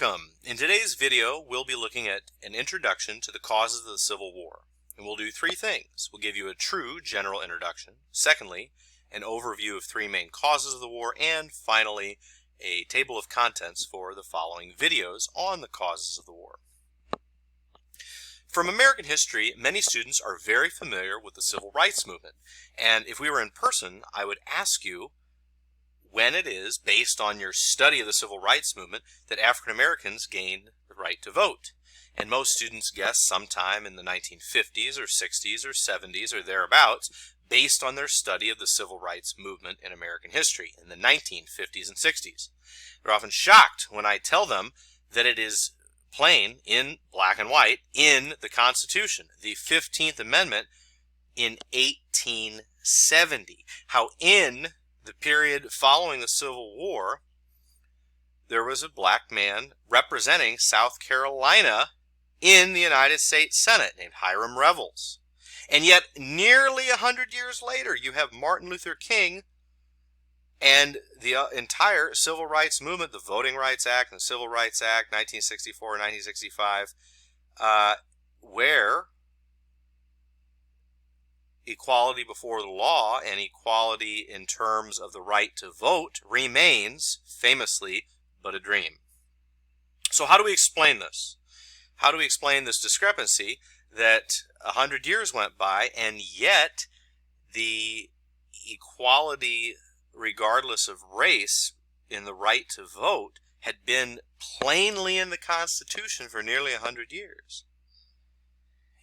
Welcome! In today's video, we'll be looking at an introduction to the causes of the Civil War. And we'll do three things. We'll give you a true general introduction. Secondly, an overview of three main causes of the war. And finally, a table of contents for the following videos on the causes of the war. From American history, many students are very familiar with the Civil Rights Movement. And if we were in person, I would ask you when it is, based on your study of the Civil Rights Movement, that African Americans gained the right to vote. And most students guess sometime in the 1950s or 60s or 70s or thereabouts, based on their study of the Civil Rights Movement in American history in the 1950s and 60s. They're often shocked when I tell them that it is plain in black and white in the Constitution, the 15th Amendment in 1870. How in the period following the Civil War, there was a black man representing South Carolina in the United States Senate named Hiram Revels. And yet, nearly 100 years later, you have Martin Luther King and the entire Civil Rights Movement, the Voting Rights Act and the Civil Rights Act, 1964 and 1965, where equality before the law and equality in terms of the right to vote remains, famously, but a dream. So how do we explain this? How do we explain this discrepancy that 100 years went by and yet the equality regardless of race in the right to vote had been plainly in the Constitution for nearly 100 years?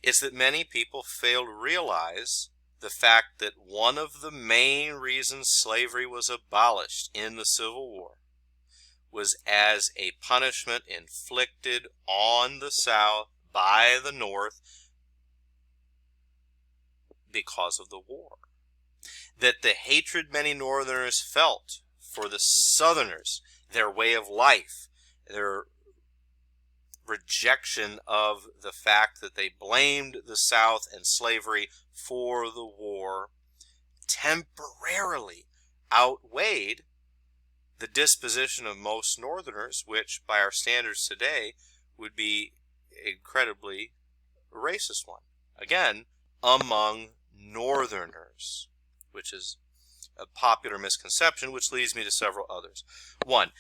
It's that many people fail to realize the fact that one of the main reasons slavery was abolished in the Civil War was as a punishment inflicted on the South by the North because of the war. That the hatred many Northerners felt for the Southerners, their way of life, their rejection of the fact that they blamed the South and slavery for the war, temporarily outweighed the disposition of most Northerners, which by our standards today would be incredibly racist one. Again, among Northerners, which is a popular misconception, which leads me to several others. One,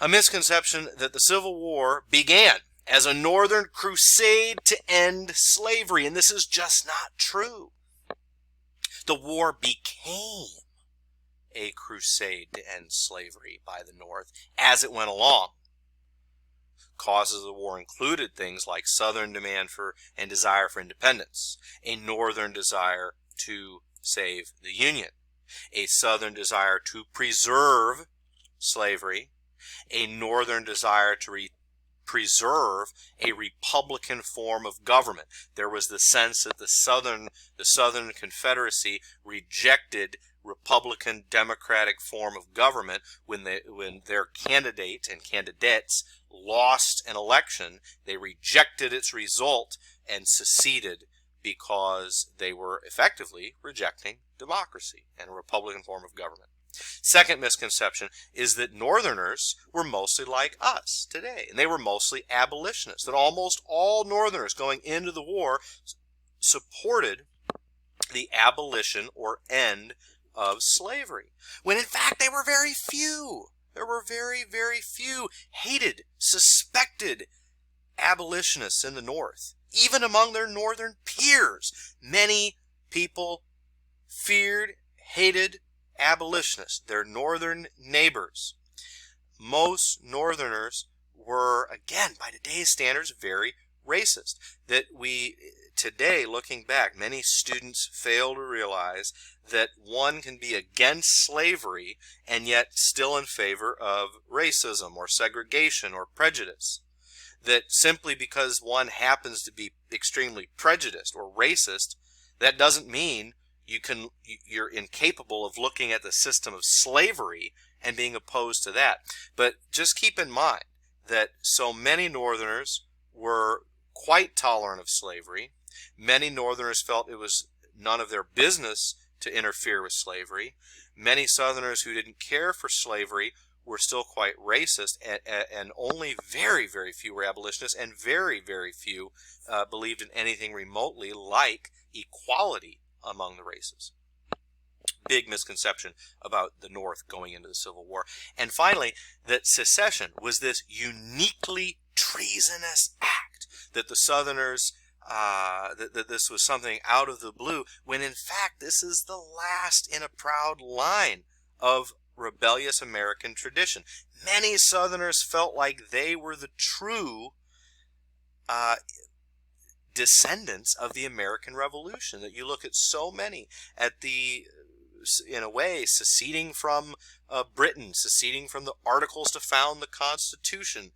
a misconception that the Civil War began as a Northern crusade to end slavery, and this is just not true. The war became a crusade to end slavery by the North as it went along. Causes of the war included things like Southern demand for and desire for independence, a Northern desire to save the Union, a Southern desire to preserve slavery, a Northern desire to preserve a Republican form of government. There was the sense that the Southern Confederacy rejected Republican Democratic form of government when their candidate and candidates lost an election. They rejected its result and seceded because they were effectively rejecting democracy and a Republican form of government. Second misconception is that Northerners were mostly like us today, and they were mostly abolitionists, that almost all Northerners going into the war supported the abolition or end of slavery, when in fact they were very few. There were very, very few hated, suspected abolitionists in the North. Even among their Northern peers, many people feared, hated abolitionists, their Northern neighbors. Most Northerners were, again, by today's standards, very racist. That we, today, looking back, many students fail to realize that one can be against slavery and yet still in favor of racism or segregation or prejudice. That simply because one happens to be extremely prejudiced or racist, that doesn't mean you're incapable of looking at the system of slavery and being opposed to that. But just keep in mind that so many Northerners were quite tolerant of slavery. Many Northerners felt it was none of their business to interfere with slavery. Many Southerners who didn't care for slavery were still quite racist, and only very, very few were abolitionists, and very, very few believed in anything remotely like equality among the races. Big misconception about the North going into the Civil War. And finally, that secession was this uniquely treasonous act, that the Southerners, that this was something out of the blue, when in fact this is the last in a proud line of rebellious American tradition. Many Southerners felt like they were the true descendants of the American Revolution. That you look at so many at the, in a way, seceding from Britain, seceding from the Articles to found the Constitution.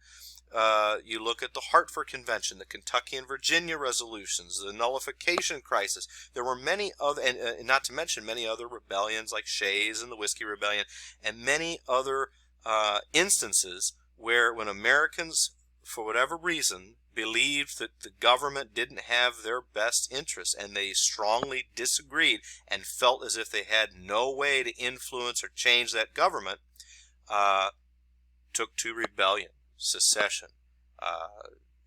You look at the Hartford Convention, the Kentucky and Virginia resolutions, the nullification crisis. There were many other, and not to mention many other rebellions like Shays and the Whiskey Rebellion, and many other instances where when Americans, for whatever reason, believed that the government didn't have their best interests, and they strongly disagreed and felt as if they had no way to influence or change that government, took to rebellion, secession,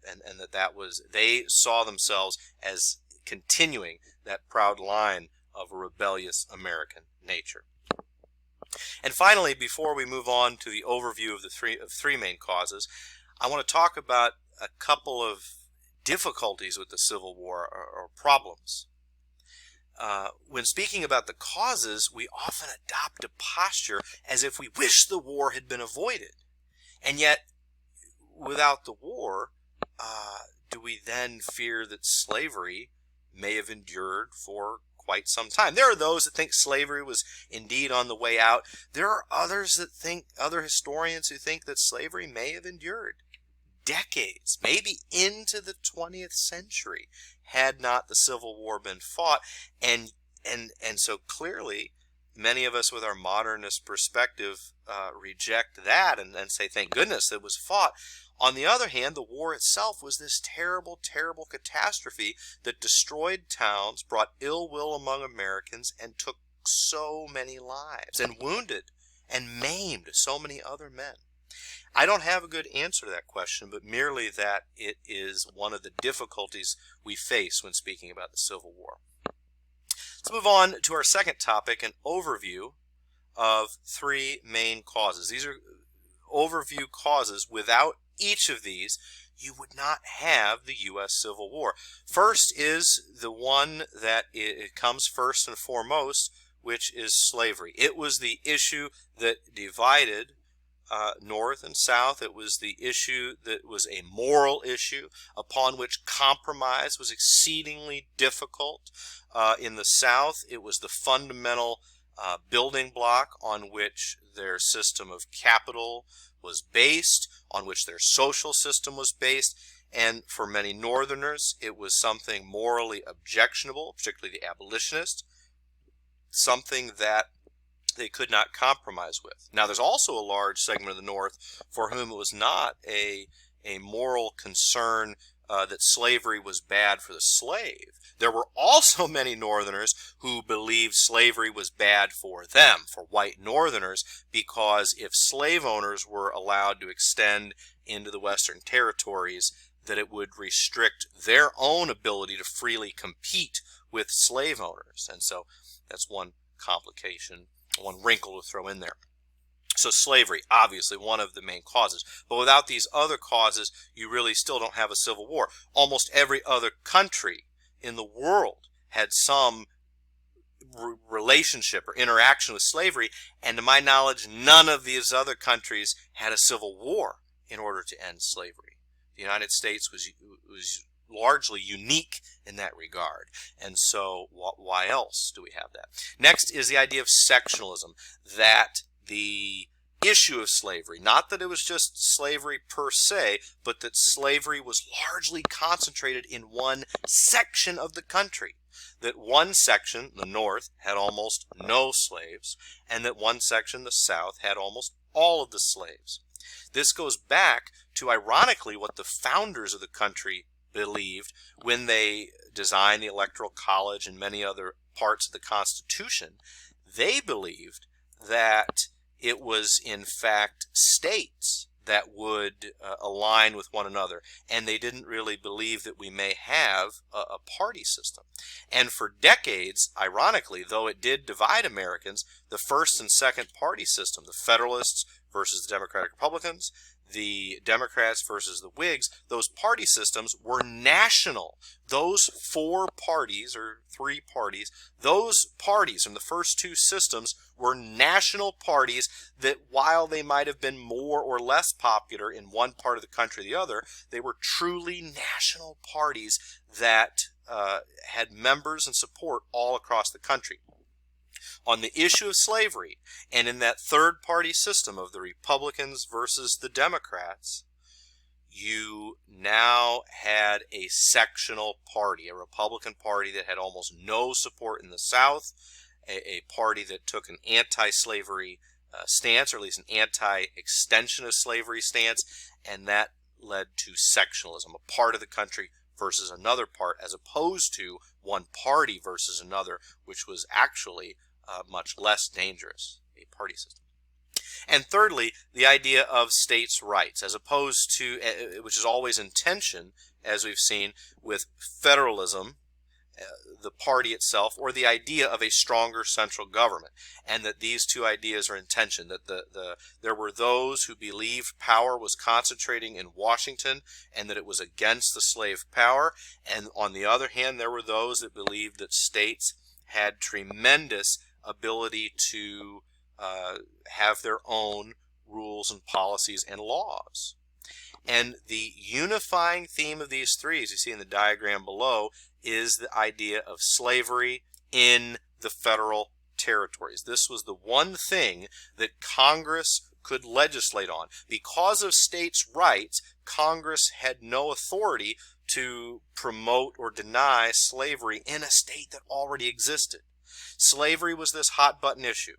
and that was, they saw themselves as continuing that proud line of a rebellious American nature. And finally, before we move on to the overview of the three main causes, I want to talk about a couple of difficulties with the Civil War, or problems. When speaking about the causes, we often adopt a posture as if we wish the war had been avoided. And yet, without the war, do we then fear that slavery may have endured for quite some time? There are those that think slavery was indeed on the way out. There are others that think, other historians who think that slavery may have endured decades, maybe into the 20th century, had not the Civil War been fought. And so clearly, many of us with our modernist perspective reject that and say, thank goodness it was fought. On the other hand, the war itself was this terrible, terrible catastrophe that destroyed towns, brought ill will among Americans, and took so many lives, and wounded and maimed so many other men. I don't have a good answer to that question, but merely that it is one of the difficulties we face when speaking about the Civil War. Let's move on to our second topic, an overview of three main causes. These are overview causes. Without each of these, you would not have the U.S. Civil War. First is the one that it comes first and foremost, which is slavery. It was the issue that divided North and South. It was the issue that was a moral issue upon which compromise was exceedingly difficult. In the South, it was the fundamental building block on which their system of capital was based, on which their social system was based, and for many Northerners, it was something morally objectionable, particularly the abolitionists, something that they could not compromise with. Now, there's also a large segment of the North for whom it was not a moral concern that slavery was bad for the slave. There were also many Northerners who believed slavery was bad for them, for white Northerners, because if slave owners were allowed to extend into the Western territories, that it would restrict their own ability to freely compete with slave owners. And so that's one complication, one wrinkle to throw in there. So slavery, obviously one of the main causes. But without these other causes, you really still don't have a civil war. Almost every other country in the world had some relationship or interaction with slavery, and to my knowledge, none of these other countries had a civil war in order to end slavery. The United States was largely unique in that regard. And so why else do we have that? Next is the idea of sectionalism, that the issue of slavery, not that it was just slavery per se, but that slavery was largely concentrated in one section of the country. That one section, the North, had almost no slaves, and that one section, the South, had almost all of the slaves. This goes back to, ironically, what the founders of the country believed when they designed the Electoral College and many other parts of the Constitution. They believed that it was in fact states that would align with one another, and they didn't really believe that we may have a party system. And for decades, ironically, though it did divide Americans, the first and second party system, the Federalists versus the Democratic Republicans, the Democrats versus the Whigs, those party systems were national. Those four parties, or three parties, those parties from the first two systems were national parties that, while they might have been more or less popular in one part of the country or the other, they were truly national parties that had members and support all across the country. On the issue of slavery, and in that third party system of the Republicans versus the Democrats, you now had a sectional party, a Republican Party that had almost no support in the South, a party that took an anti-slavery stance, or at least an anti-extension of slavery stance, and that led to sectionalism, a part of the country versus another part, as opposed to one party versus another, which was actually much less dangerous, a party system. And thirdly, the idea of states' rights, as opposed to, which is always in tension, as we've seen, with federalism, the party itself, or the idea of a stronger central government, and that these two ideas are in tension, that there were those who believed power was concentrating in Washington and that it was against the slave power, and on the other hand, there were those that believed that states had tremendous ability to have their own rules and policies and laws. And the unifying theme of these three, as you see in the diagram below, is the idea of slavery in the federal territories. This was the one thing that Congress could legislate on. Because of states' rights, Congress had no authority to promote or deny slavery in a state that already existed. Slavery was this hot-button issue.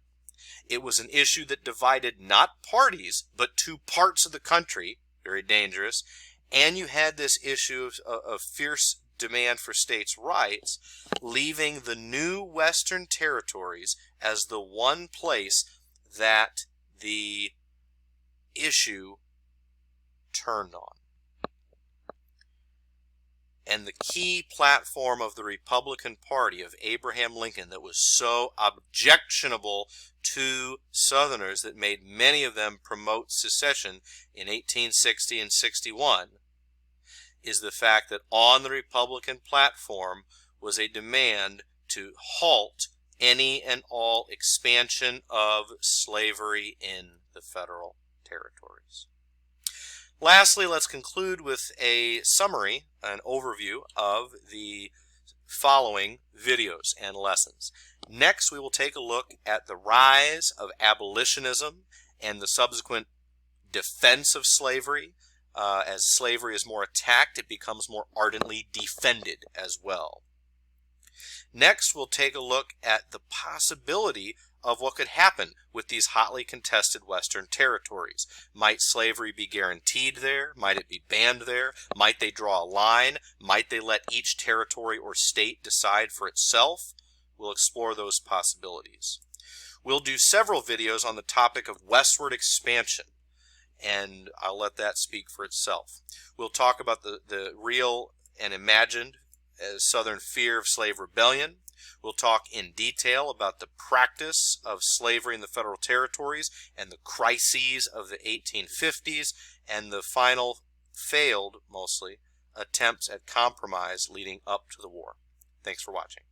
It was an issue that divided not parties, but two parts of the country, very dangerous, and you had this issue of fierce demand for states' rights, leaving the new Western territories as the one place that the issue turned on. And the key platform of the Republican Party of Abraham Lincoln that was so objectionable to Southerners that made many of them promote secession in 1860 and 61 is the fact that on the Republican platform was a demand to halt any and all expansion of slavery in the federal territories. Lastly, let's conclude with a summary, an overview of the following videos and lessons. Next, we will take a look at the rise of abolitionism and the subsequent defense of slavery. As slavery is more attacked, it becomes more ardently defended as well. Next, we'll take a look at the possibility of what could happen with these hotly contested Western territories. Might slavery be guaranteed there? Might it be banned there? Might they draw a line? Might they let each territory or state decide for itself? We'll explore those possibilities. We'll do several videos on the topic of westward expansion, and I'll let that speak for itself. We'll talk about the real and imagined Southern fear of slave rebellion. We'll talk in detail about the practice of slavery in the federal territories and the crises of the 1850s and the final failed, mostly, attempts at compromise leading up to the war. Thanks for watching.